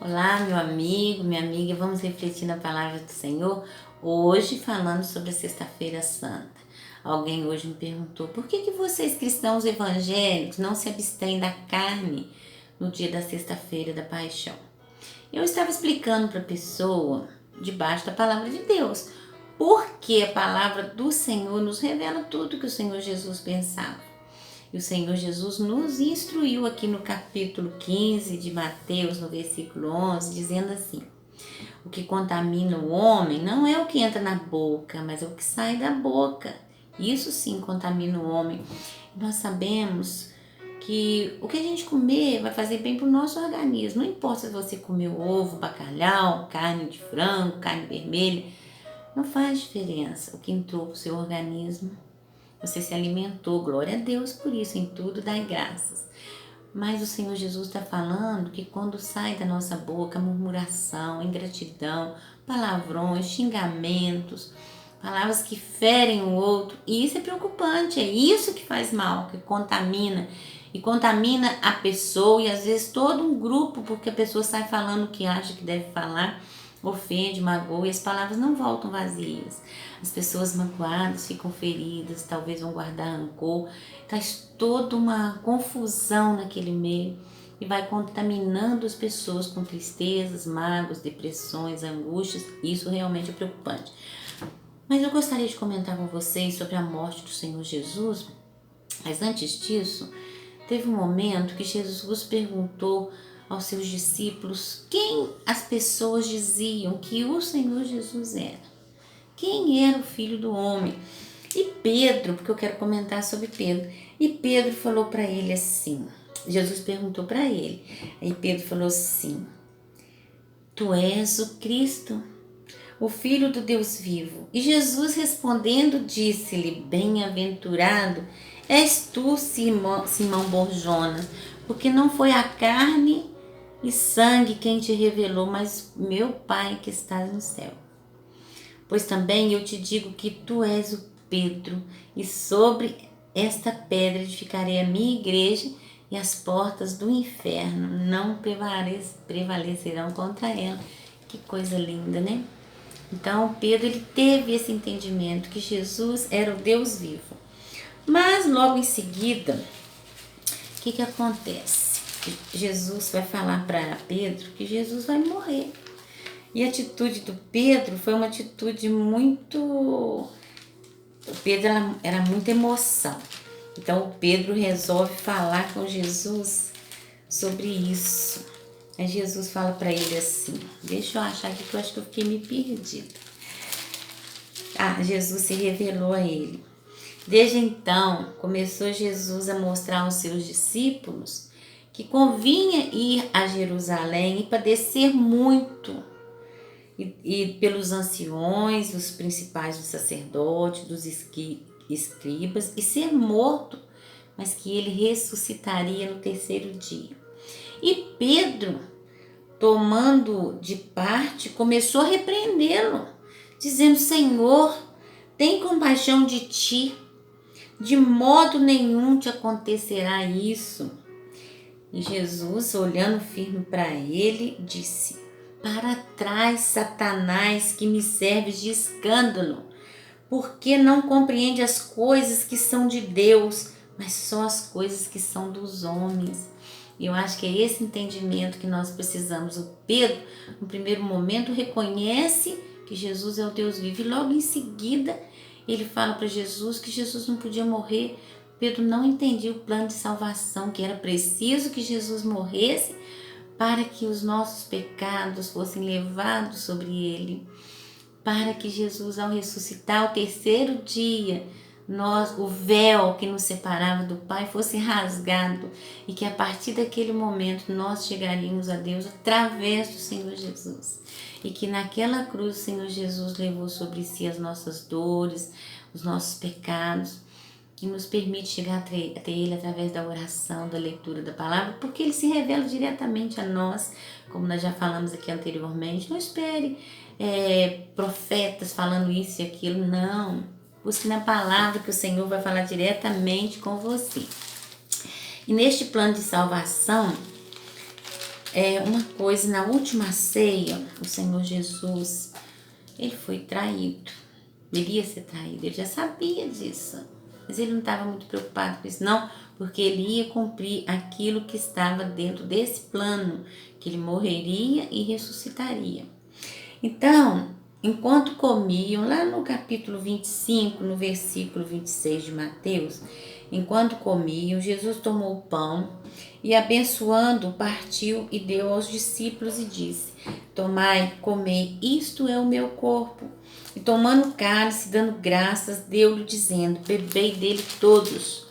Olá, meu amigo, minha amiga, vamos refletir na palavra do Senhor hoje falando sobre a Sexta-feira Santa. Alguém hoje me perguntou: por que vocês cristãos evangélicos não se abstêm da carne no dia da Sexta-feira da Paixão? Eu estava explicando para a pessoa, debaixo da palavra de Deus, porque a palavra do Senhor nos revela tudo que o Senhor Jesus pensava. E o Senhor Jesus nos instruiu aqui no capítulo 15 de Mateus, no versículo 11, dizendo assim: o que contamina o homem não é o que entra na boca, mas é o que sai da boca. Isso sim contamina o homem. Nós sabemos que o que a gente comer vai fazer bem para o nosso organismo. Não importa se você comeu ovo, bacalhau, carne de frango, carne vermelha, não faz diferença o que entrou para o seu organismo. Você se alimentou, glória a Deus por isso, em tudo dai graças. Mas o Senhor Jesus está falando que quando sai da nossa boca murmuração, ingratidão, palavrões, xingamentos, palavras que ferem o outro, e isso é preocupante, é isso que faz mal, que contamina. E contamina a pessoa e às vezes todo um grupo, porque a pessoa sai falando o que acha que deve falar, ofende, magoa e as palavras não voltam vazias. As pessoas magoadas ficam feridas, talvez vão guardar rancor, traz toda uma confusão naquele meio e vai contaminando as pessoas com tristezas, mágoas, depressões, angústias. Isso realmente é preocupante. Mas eu gostaria de comentar com vocês sobre a morte do Senhor Jesus. Mas antes disso, teve um momento que Jesus perguntou aos seus discípulos quem as pessoas diziam que o Senhor Jesus era. Quem era o Filho do Homem? E Pedro, porque eu quero comentar sobre Pedro. E Pedro falou para ele assim, Jesus perguntou para ele. Aí Pedro falou assim: tu és o Cristo, o Filho do Deus vivo. E Jesus respondendo disse-lhe: bem-aventurado és tu, Simão Borjona, porque não foi a carne e sangue quem te revelou, mas meu Pai que estás no céu. Pois também eu te digo que tu és o Pedro, e sobre esta pedra edificarei a minha igreja, e as portas do inferno não prevalecerão contra ela. Que coisa linda, né? Então Pedro ele teve esse entendimento que Jesus era o Deus vivo. Mas logo em seguida, o que acontece? Jesus vai falar para Pedro que Jesus vai morrer. E a atitude do Pedro foi uma atitude muito... O Pedro era muita emoção. Então o Pedro resolve falar com Jesus sobre isso. Aí Jesus fala para ele assim, deixa eu achar aqui que eu acho que eu fiquei me perdida. Jesus se revelou a ele. Desde então, começou Jesus a mostrar aos seus discípulos que convinha ir a Jerusalém e padecer muito, e pelos anciões, os principais dos sacerdotes, dos escribas, e ser morto, mas que ele ressuscitaria no terceiro dia. E Pedro, tomando de parte, começou a repreendê-lo, dizendo: Senhor, tem compaixão de ti, de modo nenhum te acontecerá isso. E Jesus, olhando firme para ele, disse: para trás, Satanás, que me serves de escândalo, porque não compreende as coisas que são de Deus, mas só as coisas que são dos homens. E eu acho que é esse entendimento que nós precisamos. O Pedro, no primeiro momento, reconhece que Jesus é o Deus vivo, e logo em seguida ele fala para Jesus que Jesus não podia morrer. Pedro não entendia o plano de salvação, que era preciso que Jesus morresse para que os nossos pecados fossem levados sobre ele, para que Jesus, ao ressuscitar ao terceiro dia, o véu que nos separava do Pai fosse rasgado, e que a partir daquele momento nós chegaríamos a Deus através do Senhor Jesus, e que naquela cruz o Senhor Jesus levou sobre si as nossas dores, os nossos pecados, que nos permite chegar até Ele através da oração, da leitura da palavra, porque Ele se revela diretamente a nós, como nós já falamos aqui anteriormente. Não espere profetas falando isso e aquilo, não. Busque na palavra que o Senhor vai falar diretamente com você. E neste plano de salvação, uma coisa, na última ceia, o Senhor Jesus, ele foi traído. Ele ia ser traído, ele já sabia disso. Mas ele não estava muito preocupado com isso, não, porque ele ia cumprir aquilo que estava dentro desse plano, que ele morreria e ressuscitaria. Então, enquanto comiam, lá no capítulo 25, no versículo 26 de Mateus, enquanto comiam, Jesus tomou o pão e, abençoando, partiu e deu aos discípulos e disse: Tomai, comei, isto é o meu corpo. E tomando o cálice, dando graças, deu-lhe dizendo: Bebei dele todos,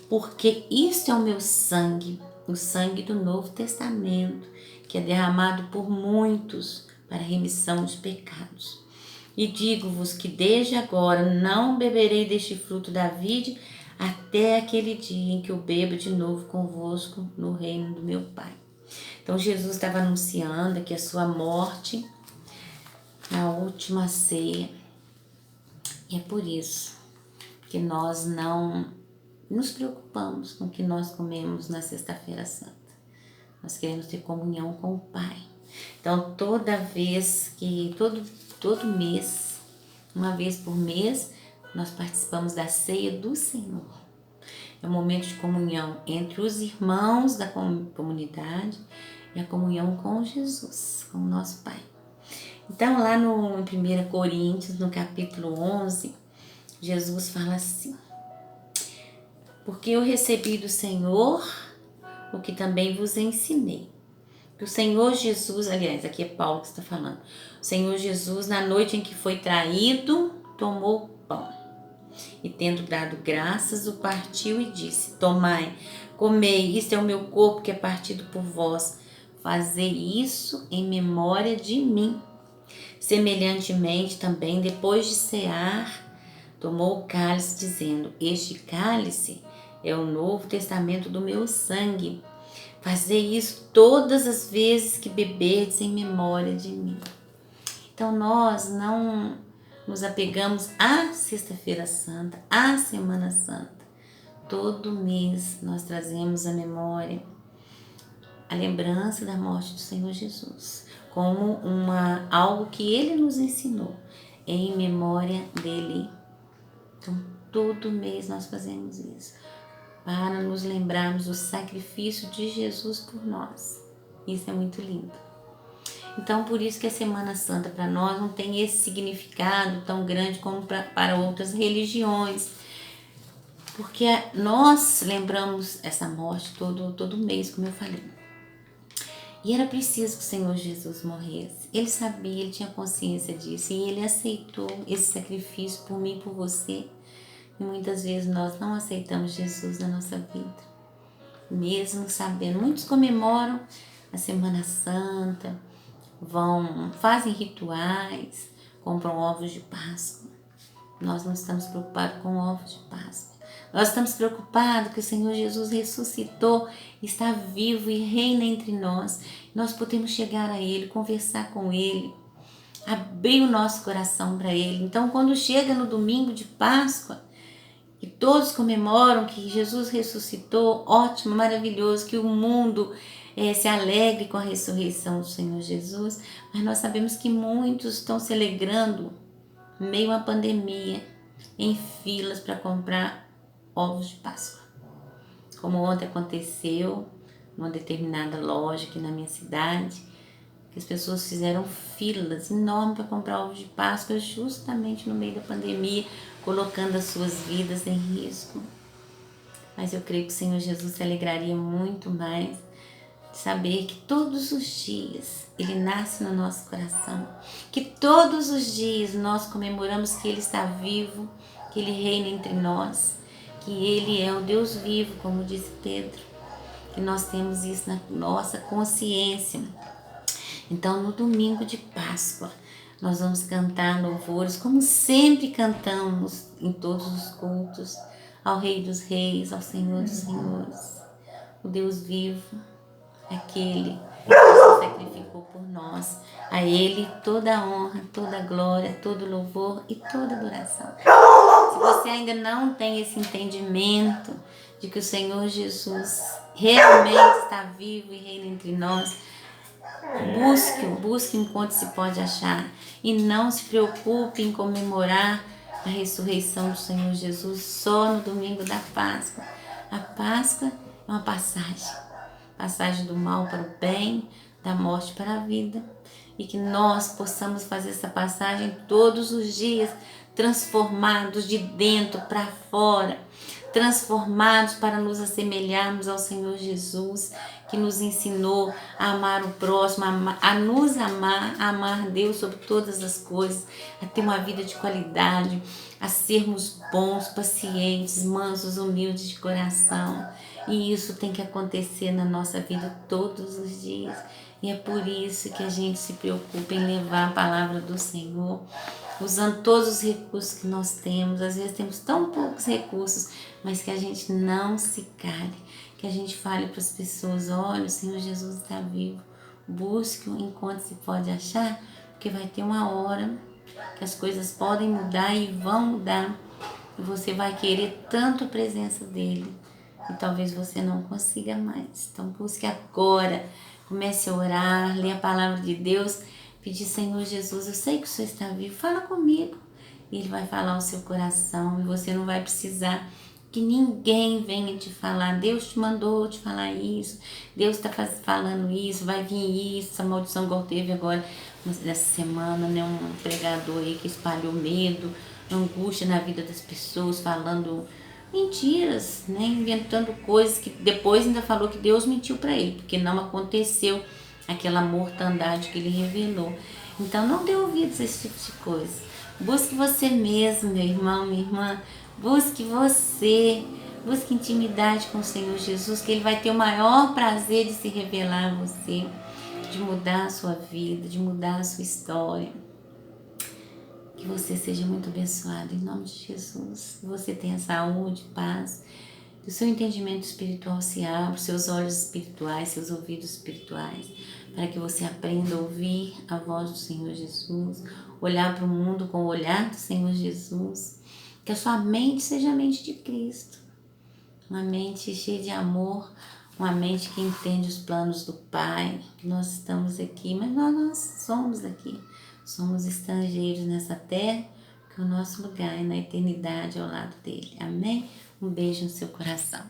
porque isto é o meu sangue, o sangue do Novo Testamento, que é derramado por muitos para a remissão dos pecados. E digo-vos que desde agora não beberei deste fruto da vide até aquele dia em que eu bebo de novo convosco no reino do meu Pai. Então Jesus estava anunciando que a sua morte na última ceia. E é por isso que nós não nos preocupamos com o que nós comemos na Sexta-feira Santa. Nós queremos ter comunhão com o Pai. Então, toda vez que, todo mês, uma vez por mês, nós participamos da ceia do Senhor. É um momento de comunhão entre os irmãos da comunidade e a comunhão com Jesus, com o nosso Pai. Então, lá no 1 Coríntios, no capítulo 11, Jesus fala assim: Porque eu recebi do Senhor o que também vos ensinei. Que o Senhor Jesus, aliás, aqui é Paulo que está falando. O Senhor Jesus, na noite em que foi traído, tomou o pão. E tendo dado graças, o partiu e disse: Tomai, comei, isto é o meu corpo que é partido por vós. Fazei isso em memória de mim. Semelhantemente também, depois de cear, tomou o cálice, dizendo: Este cálice é o novo testamento do meu sangue. Fazei isso todas as vezes que beberdes em memória de mim. Então nós não nos apegamos à Sexta-feira Santa, à Semana Santa. Todo mês nós trazemos a memória, a lembrança da morte do Senhor Jesus, como algo que Ele nos ensinou, em memória dEle. Então todo mês nós fazemos isso, para nos lembrarmos do sacrifício de Jesus por nós. Isso é muito lindo. Então, por isso que a Semana Santa para nós não tem esse significado tão grande como para outras religiões. Porque nós lembramos essa morte todo mês, como eu falei. E era preciso que o Senhor Jesus morresse. Ele sabia, ele tinha consciência disso. E ele aceitou esse sacrifício por mim e por você. E muitas vezes nós não aceitamos Jesus na nossa vida, mesmo sabendo. Muitos comemoram a Semana Santa, fazem rituais, compram ovos de Páscoa. Nós não estamos preocupados com ovos de Páscoa. Nós estamos preocupados que o Senhor Jesus ressuscitou, está vivo e reina entre nós. Nós podemos chegar a Ele, conversar com Ele, abrir o nosso coração para Ele. Então, quando chega no domingo de Páscoa, que todos comemoram que Jesus ressuscitou, ótimo, maravilhoso, que o mundo se alegre com a ressurreição do Senhor Jesus, mas nós sabemos que muitos estão se alegrando meio à pandemia, em filas para comprar ovos de Páscoa. Como ontem aconteceu numa determinada loja aqui na minha cidade, que as pessoas fizeram filas enormes para comprar ovos de Páscoa justamente no meio da pandemia, colocando as suas vidas em risco. Mas eu creio que o Senhor Jesus se alegraria muito mais de saber que todos os dias Ele nasce no nosso coração, que todos os dias nós comemoramos que Ele está vivo, que Ele reina entre nós, que Ele é o Deus vivo, como disse Pedro, que nós temos isso na nossa consciência. Então, no domingo de Páscoa, nós vamos cantar louvores, como sempre cantamos em todos os cultos, ao Rei dos Reis, ao Senhor dos Senhores, o Deus vivo, aquele que se sacrificou por nós. A Ele toda a honra, toda a glória, todo louvor e toda adoração. Se você ainda não tem esse entendimento de que o Senhor Jesus realmente está vivo e reina entre nós. Busque enquanto se pode achar. E não se preocupe em comemorar a ressurreição do Senhor Jesus só no domingo da Páscoa. A Páscoa é uma passagem do mal para o bem, da morte para a vida. E que nós possamos fazer essa passagem todos os dias, transformados de dentro para fora, transformados para nos assemelharmos ao Senhor Jesus, que nos ensinou a amar o próximo, a nos amar, a amar Deus sobre todas as coisas, a ter uma vida de qualidade, a sermos bons, pacientes, mansos, humildes de coração. E isso tem que acontecer na nossa vida todos os dias. E é por isso que a gente se preocupa em levar a palavra do Senhor, usando todos os recursos que nós temos. Às vezes temos tão poucos recursos, mas que a gente não se cale, que a gente fale para as pessoas: olha, o Senhor Jesus está vivo, busque-o enquanto se pode achar, porque vai ter uma hora que as coisas podem mudar e vão mudar, e você vai querer tanto a presença dele, e talvez você não consiga mais. Então busque agora, comece a orar, ler a palavra de Deus, pedir: Senhor Jesus, eu sei que o Senhor está vivo, fala comigo. E Ele vai falar ao seu coração, e você não vai precisar que ninguém venha te falar: Deus te mandou te falar isso, Deus está falando isso, vai vir isso, essa maldição igual teve agora nessa semana, né? Um pregador aí que espalhou medo, angústia na vida das pessoas, falando mentiras, né? Inventando coisas que depois ainda falou que Deus mentiu para ele, porque não aconteceu aquela mortandade que ele revelou. Então não dê ouvidos a esse tipo de coisa. Busque você mesmo, meu irmão, minha irmã. Busque você. Busque intimidade com o Senhor Jesus, que Ele vai ter o maior prazer de se revelar a você, de mudar a sua vida, de mudar a sua história. Que você seja muito abençoado em nome de Jesus. Que você tenha saúde, paz. Que o seu entendimento espiritual se abra, seus olhos espirituais, seus ouvidos espirituais, para que você aprenda a ouvir a voz do Senhor Jesus, olhar para o mundo com o olhar do Senhor Jesus. Que a sua mente seja a mente de Cristo. Uma mente cheia de amor, uma mente que entende os planos do Pai. Nós estamos aqui, mas nós não somos aqui. Somos estrangeiros nessa terra, que o nosso lugar é na eternidade ao lado dele. Amém? Um beijo no seu coração.